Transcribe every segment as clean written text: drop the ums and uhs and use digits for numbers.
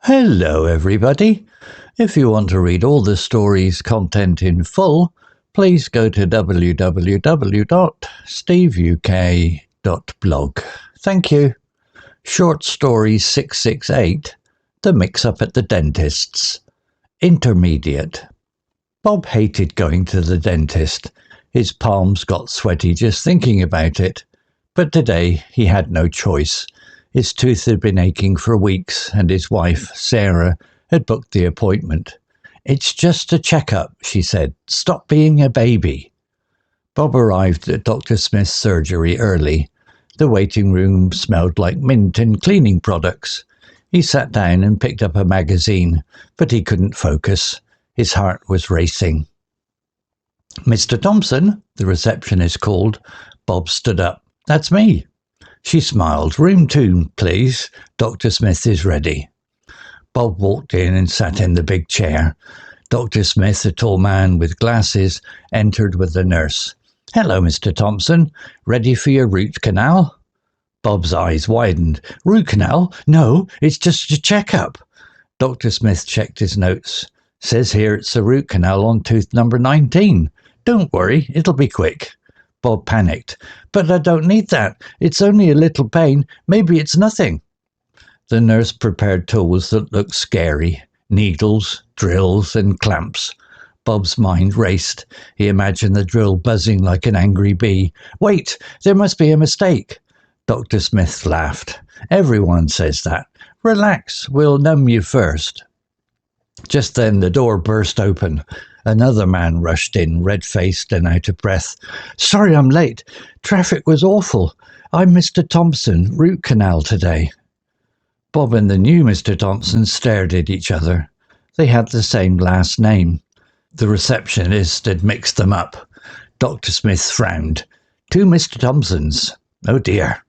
Hello everybody. If you want to read all the story's content in full, please go to www.steveuk.blog. Thank you. Short Story 668, The Mix-Up at the Dentist's. Intermediate. Bob hated going to the dentist. His palms got sweaty just thinking about it. But today he had no choice. His tooth had been aching for weeks, and his wife, Sarah, had booked the appointment. "It's just a checkup," she said. "Stop being a baby." Bob arrived at Dr. Smith's surgery early. The waiting room smelled like mint and cleaning products. He sat down and picked up a magazine, but he couldn't focus. His heart was racing. "Mr. Thompson," the receptionist called. Bob stood up. "That's me." She smiled. "Room 2, please. Dr. Smith is ready." Bob walked in and sat in the big chair. Dr. Smith, a tall man with glasses, entered with the nurse. "Hello, Mr. Thompson. Ready for your root canal?" Bob's eyes widened. "Root canal? No, it's just a checkup." Dr. Smith checked his notes. "Says here it's a root canal on tooth number 19. Don't worry, it'll be quick." Bob panicked. "But I don't need that. It's only a little pain. Maybe it's nothing." The nurse prepared tools that looked scary. Needles, drills, and clamps. Bob's mind raced. He imagined the drill buzzing like an angry bee. "Wait, there must be a mistake." Dr. Smith laughed. "Everyone says that. Relax, we'll numb you first." Just then the door burst open. Another man rushed in, red-faced and out of breath. "Sorry I'm late. Traffic was awful. I'm Mr. Thompson, root canal today." Bob and the new Mr. Thompson stared at each other. They had the same last name. The receptionist had mixed them up. Dr. Smith frowned. "Two Mr. Thompsons. Oh dear."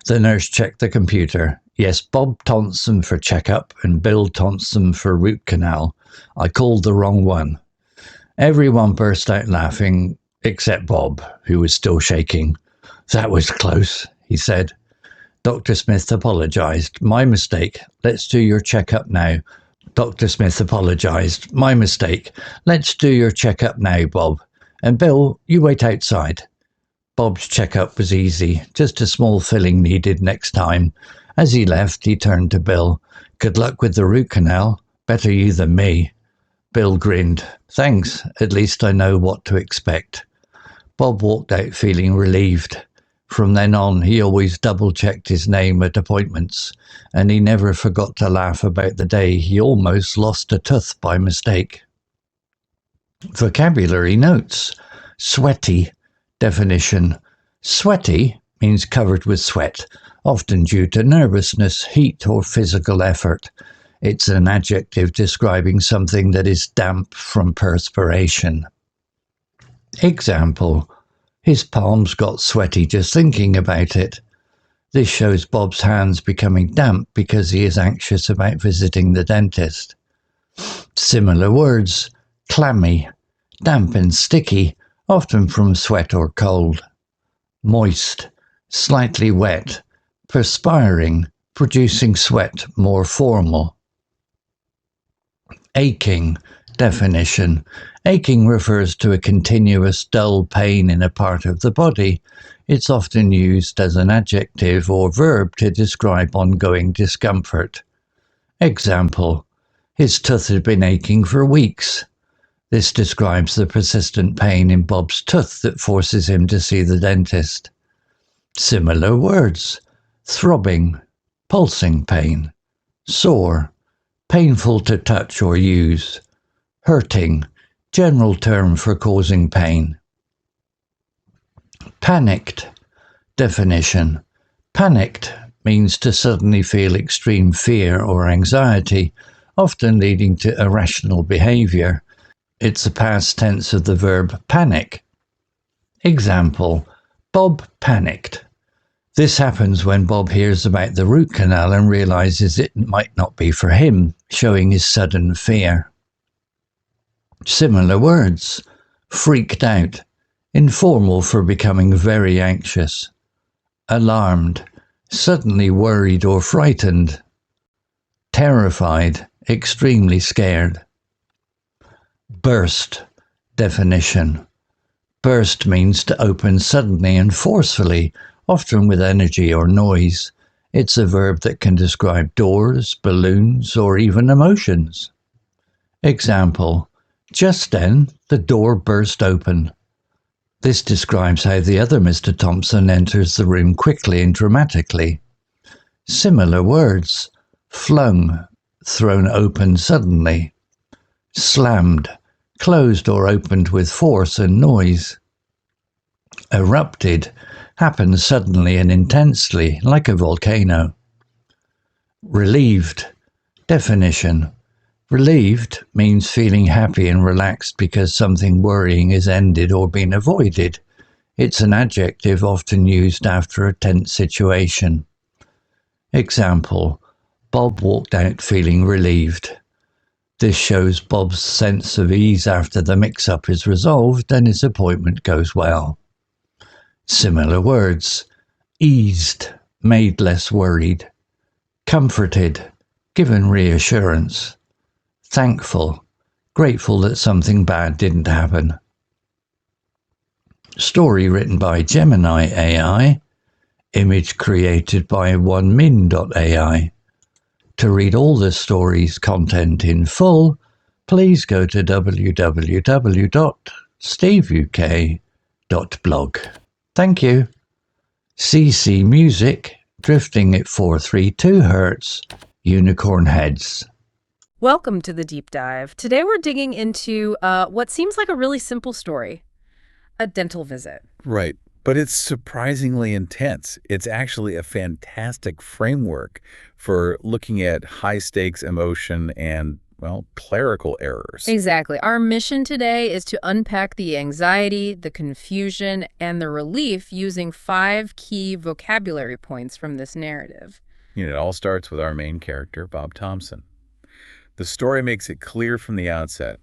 The nurse checked the computer. "Yes, Bob Thompson for checkup and Bill Thompson for root canal. I called the wrong one." Everyone burst out laughing, except Bob, who was still shaking. "That was close," he said. Dr. Smith apologized. "My mistake. Let's do your checkup now." Dr. Smith apologized. "My mistake. Let's do your checkup now, Bob. And Bill, you wait outside." Bob's checkup was easy, just a small filling needed next time. As he left, he turned to Bill. "Good luck with the root canal. Better you than me." Bill grinned. "Thanks, at least I know what to expect." Bob walked out feeling relieved. From then on, he always double-checked his name at appointments, and he never forgot to laugh about the day he almost lost a tooth by mistake. Vocabulary notes. Sweaty. Definition. Sweaty means covered with sweat, often due to nervousness, heat, or physical effort. It's an adjective describing something that is damp from perspiration. Example. His palms got sweaty just thinking about it. This shows Bob's hands becoming damp because he is anxious about visiting the dentist. Similar words. Clammy. Damp and sticky, often from sweat or cold. Moist. Slightly wet. Perspiring, producing sweat more formal. Aching. Definition. Aching refers to a continuous dull pain in a part of the body. It's often used as an adjective or verb to describe ongoing discomfort. Example. His tooth had been aching for weeks. This describes the persistent pain in Bob's tooth that forces him to see the dentist. Similar words. Throbbing. Pulsing pain. Sore. Painful to touch or use. Hurting, general term for causing pain. Panicked. Definition. Panicked means to suddenly feel extreme fear or anxiety, often leading to irrational behavior. It's a past tense of the verb panic. Example. Bob panicked. This happens when Bob hears about the root canal and realizes it might not be for him, showing his sudden fear. Similar words. Freaked out. Informal for becoming very anxious. Alarmed. Suddenly worried or frightened. terrified, extremely scared. Burst. Definition. Burst means to open suddenly and forcefully, often with energy or noise. It's a verb that can describe doors, balloons, or even emotions. Example: just then, the door burst open. This describes how the other Mr. Thompson enters the room quickly and dramatically. Similar words: flung, thrown open suddenly. Slammed, closed or opened with force and noise. Erupted, happens suddenly and intensely, like a volcano. Relieved. Definition. Relieved means feeling happy and relaxed because something worrying is ended or been avoided. It's an adjective often used after a tense situation. Example: Bob walked out feeling relieved. This shows Bob's sense of ease after the mix-up is resolved and his appointment goes well. Similar words: eased, made less worried. Comforted, given reassurance. Thankful, grateful that something bad didn't happen. Story written by Gemini AI. Image created by onemin.ai. To read all the story's content in full, please go to www.steveuk.blog. Thank you. CC Music, drifting at 432 Hz, Unicorn Heads. Welcome to the Deep Dive. Today we're digging into what seems like a really simple story, a dental visit. Right, but it's surprisingly intense. It's actually a fantastic framework for looking at high-stakes emotion and, well, clerical errors. Exactly. Our mission today is to unpack the anxiety, the confusion, and the relief using 5 key vocabulary points from this narrative. It all starts with our main character, Bob Thompson. The story makes it clear from the outset.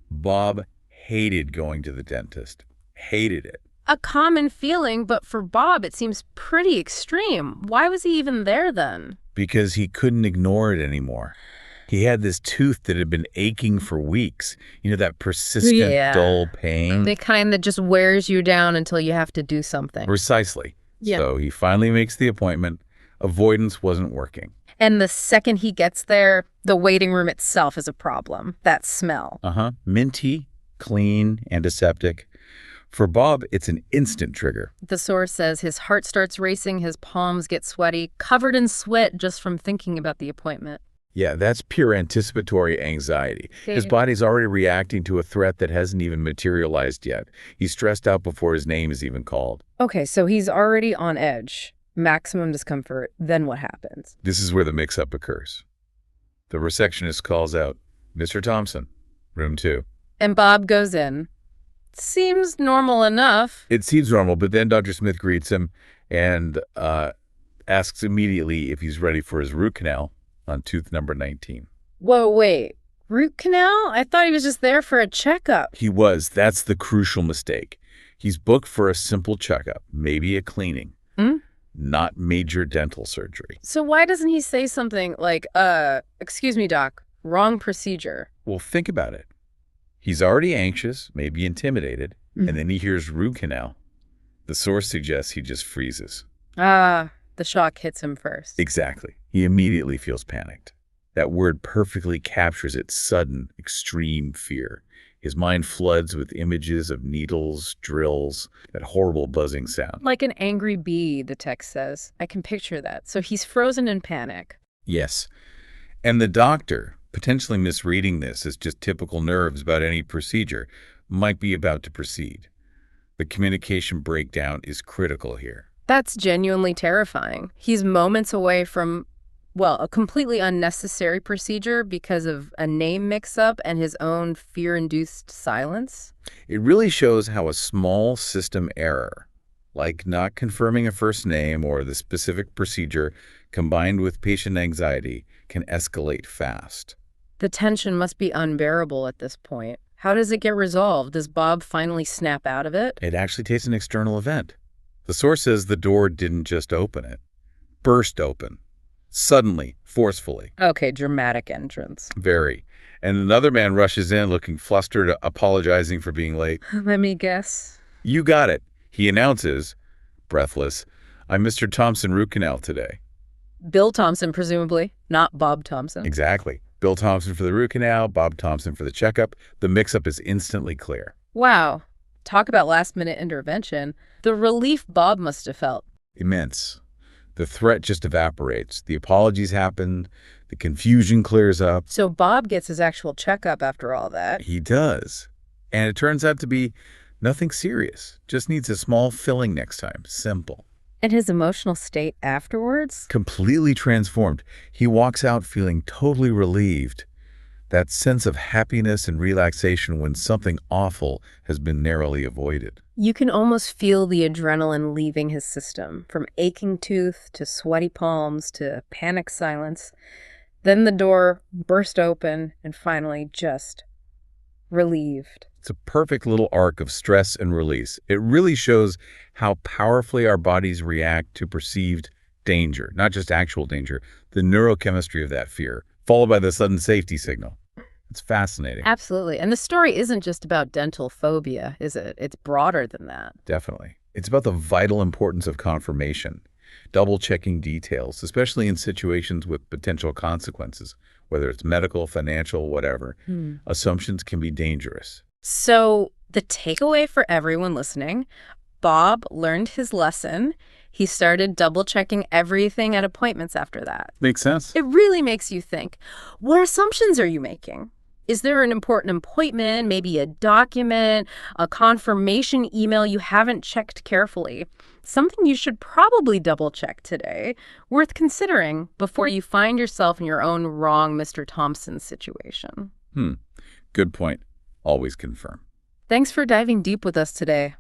Bob hated going to the dentist. Hated it. A common feeling, but for Bob it seems pretty extreme. Why was he even there then? Because he couldn't ignore it anymore. He had this tooth that had been aching for weeks. That persistent, dull pain. The kind that just wears you down until you have to do something. Precisely. Yeah. So he finally makes the appointment. Avoidance wasn't working. And the second he gets there, the waiting room itself is a problem. That smell. Minty, clean, antiseptic. For Bob, it's an instant trigger. The source says his heart starts racing, his palms get sweaty, covered in sweat just from thinking about the appointment. Yeah, that's pure anticipatory anxiety. His body's already reacting to a threat that hasn't even materialized yet. He's stressed out before his name is even called. Okay, so he's already on edge. Maximum discomfort. Then what happens? This is where the mix-up occurs. The receptionist calls out, "Mr. Thompson, room 2. And Bob goes in. Seems normal enough. It seems normal, but then Dr. Smith greets him and asks immediately if he's ready for his root canal on tooth number 19. Whoa, wait. Root canal? I thought he was just there for a checkup. He was. That's the crucial mistake. He's booked for a simple checkup, maybe a cleaning. Not major dental surgery. So why doesn't he say something like, excuse me, doc, wrong procedure? Well, think about it. He's already anxious, maybe intimidated, and then he hears root canal. The source suggests he just freezes. The shock hits him first. Exactly. He immediately feels panicked. That word perfectly captures its sudden, extreme fear. His mind floods with images of needles, drills, that horrible buzzing sound. Like an angry bee, the text says. I can picture that. So he's frozen in panic. Yes. And the doctor, potentially misreading this as just typical nerves about any procedure, might be about to proceed. The communication breakdown is critical here. That's genuinely terrifying. He's moments away from, well, a completely unnecessary procedure because of a name mix-up and his own fear-induced silence. It really shows how a small system error, like not confirming a first name or the specific procedure, combined with patient anxiety, can escalate fast. The tension must be unbearable at this point. How does it get resolved? Does Bob finally snap out of it? It actually takes an external event. The source says the door didn't just open, it burst open. Suddenly, forcefully. Okay, dramatic entrance. Very. And another man rushes in looking flustered, apologizing for being late. Let me guess. You got it. He announces, breathless, I'm Mr. Thompson root canal today. Bill Thompson, presumably, not Bob Thompson. Exactly. Bill Thompson for the root canal, Bob Thompson for the checkup. The mix-up is instantly clear. Wow. Talk about last-minute intervention. The relief Bob must have felt. Immense. The threat just evaporates. The apologies happen. The confusion clears up. So Bob gets his actual checkup after all that. He does. And it turns out to be nothing serious. Just needs a small filling next time. Simple. And his emotional state afterwards? Completely transformed. He walks out feeling totally relieved. That sense of happiness and relaxation when something awful has been narrowly avoided. You can almost feel the adrenaline leaving his system, from aching tooth to sweaty palms to panic silence. Then the door burst open and finally just relieved. It's a perfect little arc of stress and release. It really shows how powerfully our bodies react to perceived danger, not just actual danger, the neurochemistry of that fear, followed by the sudden safety signal. It's fascinating. Absolutely. And the story isn't just about dental phobia, is it? It's broader than that. Definitely. It's about the vital importance of confirmation, double-checking details, especially in situations with potential consequences, whether it's medical, financial, whatever. Assumptions can be dangerous. So the takeaway for everyone listening, Bob learned his lesson. He started double-checking everything at appointments after that. Makes sense. It really makes you think, what assumptions are you making? Is there an important appointment, maybe a document, a confirmation email you haven't checked carefully? Something you should probably double-check today, worth considering before you find yourself in your own wrong Mr. Thompson situation. Good point. Always confirm. Thanks for diving deep with us today.